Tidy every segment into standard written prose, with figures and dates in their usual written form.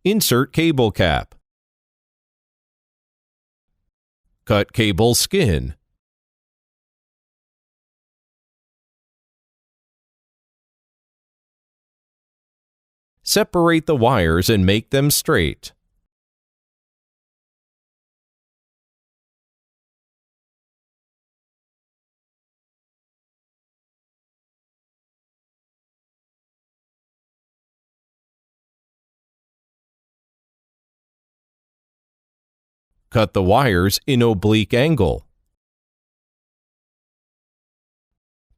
Insert cable cap. Cut cable skin. Separate the wires and make them straight. Cut the wires in oblique angle.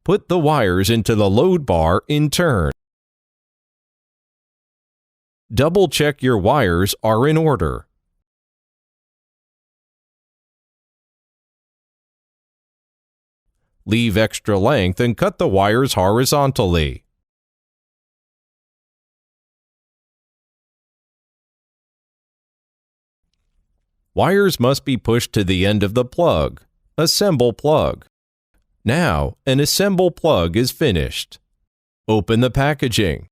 Put the wires into the load bar in turn. Double-check your wires are in order. Leave extra length and cut the wires horizontally. Wires must be pushed to the end of the plug. Assemble plug. Now, an assemble plug is finished. Open the packaging.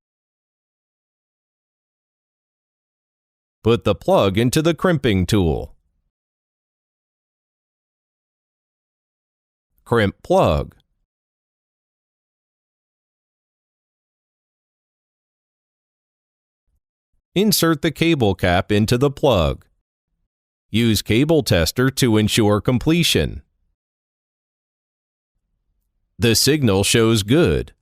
Put the plug into the crimping tool. Crimp plug. Insert the cable cap into the plug. Use cable tester to ensure completion. The signal shows good.